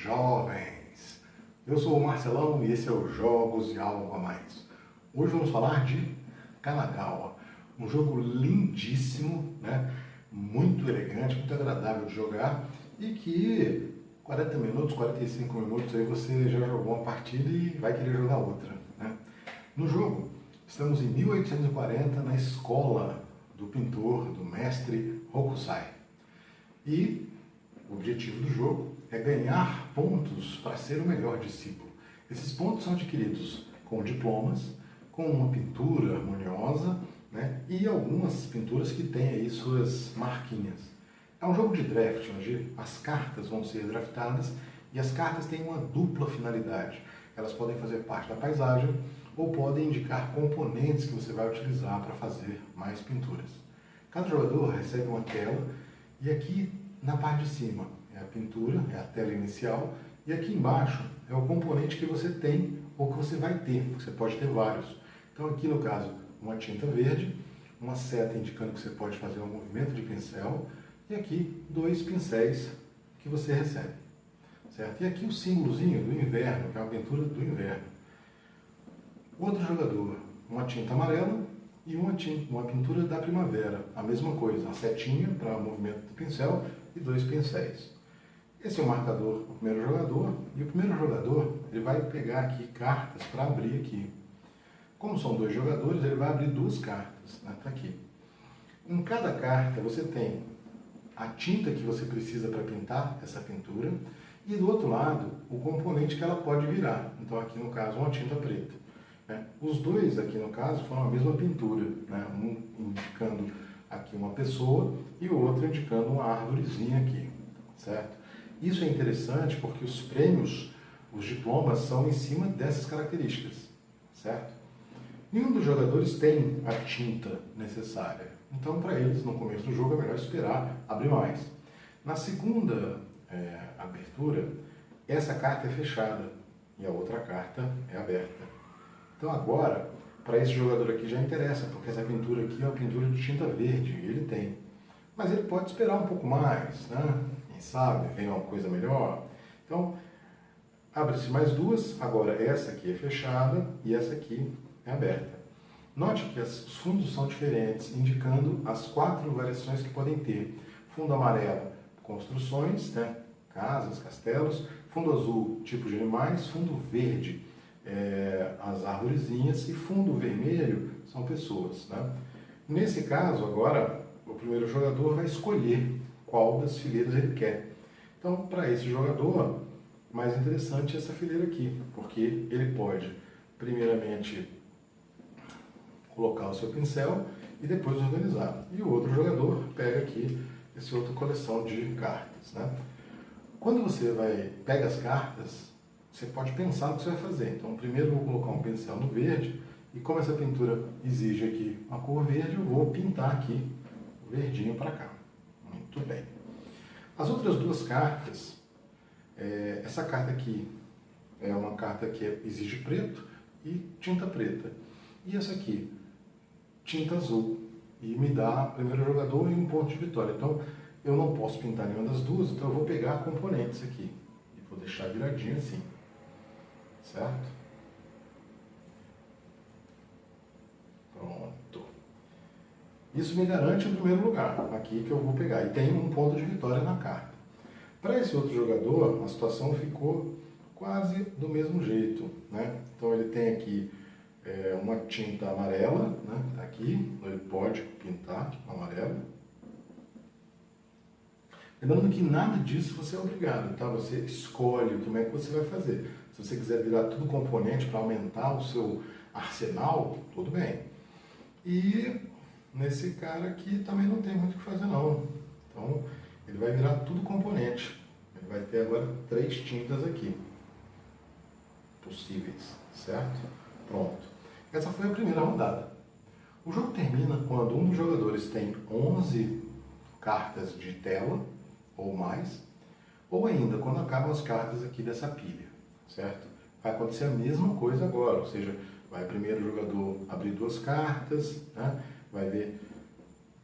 jovens! Eu sou o Marcelão e esse é o Jogos e Algo a Mais. Hoje vamos falar de Kanagawa, um jogo lindíssimo, né? Muito elegante, muito agradável de jogar e que 40 minutos, 45 minutos aí você já jogou uma partida e vai querer jogar outra, né? No jogo, estamos em 1840 na escola do pintor, do mestre Hokusai. E o objetivo do jogo é ganhar pontos para ser o melhor discípulo. Esses pontos são adquiridos com diplomas, com uma pintura harmoniosa, né, e algumas pinturas que têm aí suas marquinhas. É um jogo de draft, onde as cartas vão ser draftadas e as cartas têm uma dupla finalidade. Elas podem fazer parte da paisagem ou podem indicar componentes que você vai utilizar para fazer mais pinturas. Cada jogador recebe uma tela e aqui na parte de cima é a pintura, é a tela inicial, e aqui embaixo é o componente que você tem ou que você vai ter, você pode ter vários. Então aqui no caso, uma tinta verde, uma seta indicando que você pode fazer um movimento de pincel, e aqui dois pincéis que você recebe, certo? E aqui o símbolozinho do inverno, que é uma pintura do inverno. Outro jogador, uma tinta amarela e uma pintura da primavera, a mesma coisa, a setinha para o movimento do pincel e dois pincéis. Esse é o marcador do primeiro jogador, e o primeiro jogador ele vai pegar aqui cartas para abrir aqui. Como são dois jogadores, ele vai abrir duas cartas, né? Tá aqui. Em cada carta você tem a tinta que você precisa para pintar essa pintura, e do outro lado o componente que ela pode virar. Então aqui no caso uma tinta preta, né? Os dois aqui no caso foram a mesma pintura, né? Um indicando aqui uma pessoa e o outro indicando uma árvorezinha aqui, certo? Isso é interessante porque os prêmios, os diplomas são em cima dessas características, certo? Nenhum dos jogadores tem a tinta necessária, então para eles no começo do jogo é melhor esperar abrir mais. Na segunda abertura, essa carta é fechada e a outra carta é aberta. Então agora, para esse jogador aqui já interessa, porque essa pintura aqui é uma pintura de tinta verde, e ele tem. Mas ele pode esperar um pouco mais, né? Quem sabe, vem uma coisa melhor. Então, abre-se mais duas, agora essa aqui é fechada e essa aqui é aberta. Note que os fundos são diferentes, indicando as 4 variações que podem ter. Fundo amarelo, construções, né? Casas, castelos. Fundo azul, tipos de animais. Fundo verde, as arvorezinhas, e fundo vermelho são pessoas, né? Nesse caso, agora, o primeiro jogador vai escolher qual das fileiras ele quer. Então, para esse jogador, mais interessante é essa fileira aqui, porque ele pode, primeiramente, colocar o seu pincel e depois organizar. E o outro jogador pega aqui essa outra coleção de cartas, né? Quando você pega as cartas, você pode pensar no que você vai fazer. Então, primeiro eu vou colocar um pincel no verde, e como essa pintura exige aqui uma cor verde, eu vou pintar aqui o verdinho para cá. Muito bem. As outras duas cartas, essa carta aqui é uma carta que exige preto e tinta preta. E essa aqui, tinta azul, e me dá primeiro jogador e um ponto de vitória. Então, eu não posso pintar nenhuma das duas, então eu vou pegar componentes aqui e vou deixar viradinho assim. Certo? Pronto. Isso me garante o primeiro lugar, aqui que eu vou pegar. E tem um ponto de vitória na carta. Para esse outro jogador, a situação ficou quase do mesmo jeito, né? Então ele tem aqui uma tinta amarela, né? Tá aqui, ele pode pintar amarelo. Lembrando que nada disso você é obrigado, tá? Você escolhe como é que você vai fazer. Se você quiser virar tudo componente para aumentar o seu arsenal, tudo bem. E nesse cara aqui também não tem muito o que fazer não. Então ele vai virar tudo componente. Ele vai ter agora 3 tintas aqui possíveis, certo? Pronto. Essa foi a primeira rodada. O jogo termina quando um dos jogadores tem 11 cartas de tela ou mais, ou ainda quando acabam as cartas aqui dessa pilha, certo? Vai acontecer a mesma coisa agora, ou seja, vai primeiro o jogador abrir 2 cartas, né? Vai ver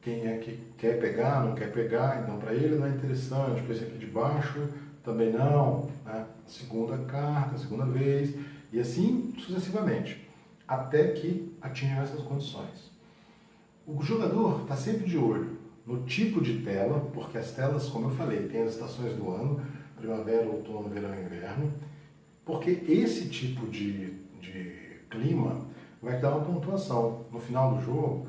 quem é que quer pegar, não quer pegar, então para ele não é interessante, para esse aqui de baixo também não, né? Segunda carta, segunda vez, e assim sucessivamente, até que atinjam essas condições. O jogador está sempre de olho no tipo de tela, porque as telas, como eu falei, tem as estações do ano, primavera, outono, verão e inverno, porque esse tipo de clima vai dar uma pontuação. No final do jogo,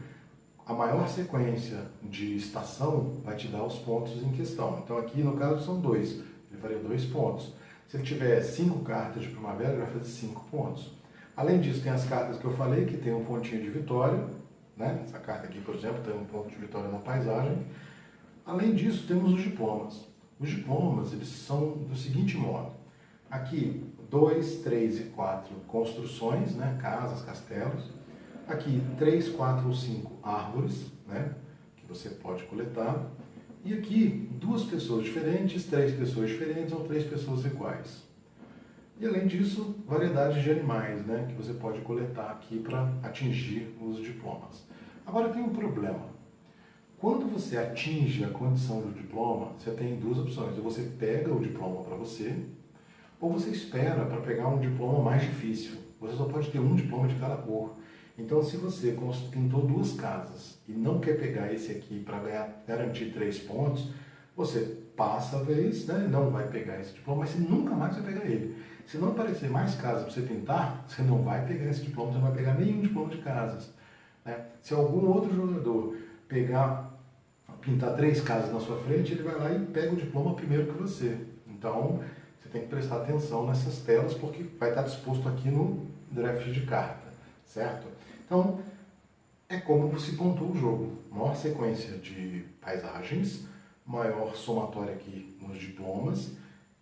a maior sequência de estação vai te dar os pontos em questão. Então aqui no caso são 2, ele varia 2 pontos. Se ele tiver 5 cartas de primavera, ele vai fazer 5 pontos. Além disso, tem as cartas que eu falei, que tem um pontinho de vitória, né? Essa carta aqui, por exemplo, tem um ponto de vitória na paisagem. Além disso, temos os diplomas. Os diplomas, eles são do seguinte modo. Aqui, 2, 3 e 4 construções, né? Casas, castelos. Aqui, 3, 4 ou 5 árvores, né? Que você pode coletar. E aqui, 2 pessoas diferentes, 3 pessoas diferentes ou 3 pessoas iguais. E além disso, variedades de animais, né, que você pode coletar aqui para atingir os diplomas. Agora tem um problema. Quando você atinge a condição do diploma, você tem 2 opções. Ou você pega o diploma para você, ou você espera para pegar um diploma mais difícil. Você só pode ter um diploma de cada cor. Então, se você pintou 2 casas e não quer pegar esse aqui para garantir 3 pontos, você passa a vez, né, não vai pegar esse diploma, mas você nunca mais vai pegar ele. Se não aparecer mais casas para você pintar, você não vai pegar esse diploma, você não vai pegar nenhum diploma de casas, né? Se algum outro jogador pintar 3 casas na sua frente, ele vai lá e pega o diploma primeiro que você. Então, você tem que prestar atenção nessas telas, porque vai estar disposto aqui no draft de carta, certo? Então, é como se pontua o jogo. Maior sequência de paisagens, maior somatória aqui nos diplomas,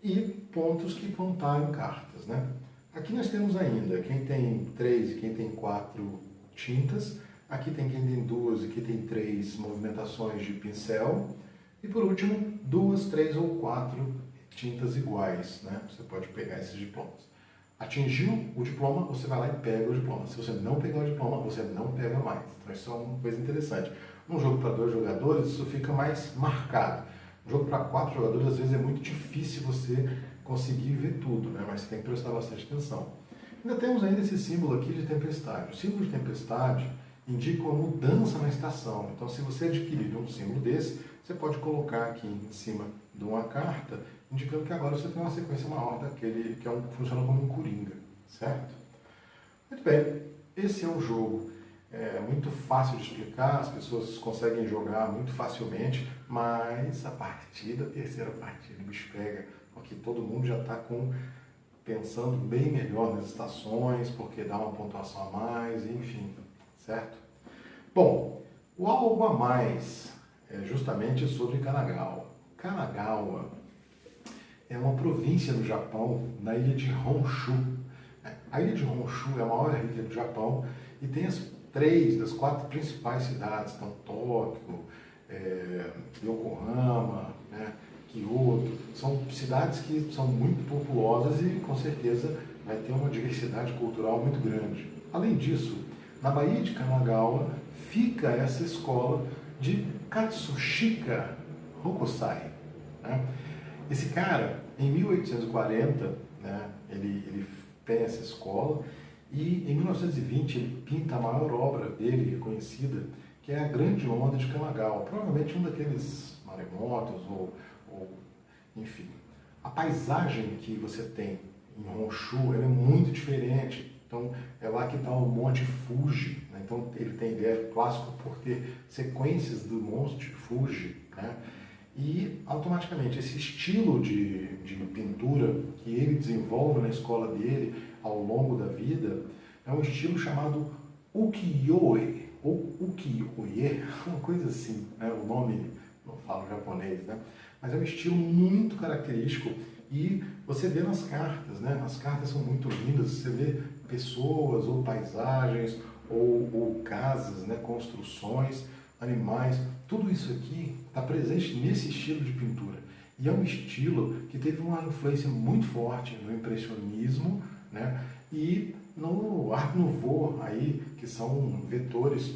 e pontos que vão estar em cartas, né? Aqui nós temos ainda quem tem 3 e quem tem 4 tintas. Aqui tem quem tem 2 e quem tem 3 movimentações de pincel. E por último, 2, 3 ou 4 tintas iguais, né? Você pode pegar esses diplomas. Atingiu o diploma, você vai lá e pega o diploma. Se você não pegar o diploma, você não pega mais. Então isso é uma coisa interessante. Um jogo para 2 jogadores, isso fica mais marcado. Um jogo para 4 jogadores, às vezes é muito difícil você conseguir ver tudo, né? Mas você tem que prestar bastante atenção. Ainda temos ainda esse símbolo aqui de tempestade. O símbolo de tempestade indica uma mudança na estação. Então, se você adquirir um símbolo desse, você pode colocar aqui em cima de uma carta, indicando que agora você tem uma sequência maior daquele que funciona como um coringa, certo? Muito bem, esse é um jogo muito fácil de explicar, as pessoas conseguem jogar muito facilmente, mas a terceira partida, o bicho pega, porque todo mundo já está pensando bem melhor nas estações, porque dá uma pontuação a mais, enfim, certo? Bom, o algo a mais é justamente sobre Kanagawa. Kanagawa é uma província do Japão, na ilha de Honshu. A ilha de Honshu é a maior ilha do Japão e tem as 3 das 4 principais cidades, então Tóquio, Yokohama, né, Kyoto. São cidades que são muito populosas e com certeza vai ter uma diversidade cultural muito grande. Além disso, na Baía de Kanagawa fica essa escola de Katsushika Hokusai, né? Esse cara, em 1840, né, ele tem essa escola e em 1920 ele pinta a maior obra dele reconhecida, que é a Grande Onda de Kanagawa, provavelmente um daqueles maremotos enfim. A paisagem que você tem em Honshu ela é muito diferente. Então, é lá que está o Monte Fuji, né? Então, ele é clássico por ter sequências do Monte Fuji, né? E, automaticamente, esse estilo de pintura que ele desenvolve na escola dele ao longo da vida é um estilo chamado ukiyo-e, ou ukiyo-e, uma coisa assim, né? O nome, não falo japonês, né? Mas é um estilo muito característico e você vê nas cartas, né? As cartas são muito lindas, você vê pessoas ou paisagens ou casas, né? Construções, animais, tudo isso aqui está presente nesse estilo de pintura. E é um estilo que teve uma influência muito forte no impressionismo, né? E no Art Nouveau, aí, que são vetores,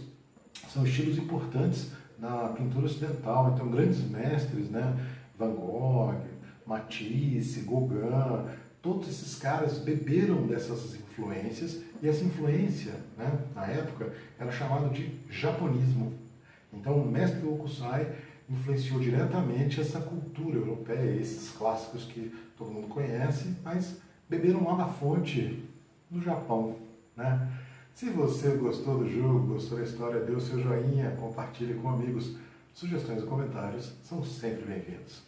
são estilos importantes na pintura ocidental. Então, grandes mestres, né? Van Gogh, Matisse, Gauguin, todos esses caras beberam dessas influências, e essa influência, né, na época, era chamada de japonismo. Então o mestre Hokusai influenciou diretamente essa cultura europeia, esses clássicos que todo mundo conhece, mas beberam lá na fonte no Japão, né? Se você gostou do jogo, gostou da história, dê o seu joinha, compartilhe com amigos. Sugestões e comentários são sempre bem-vindos.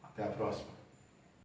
Até a próxima!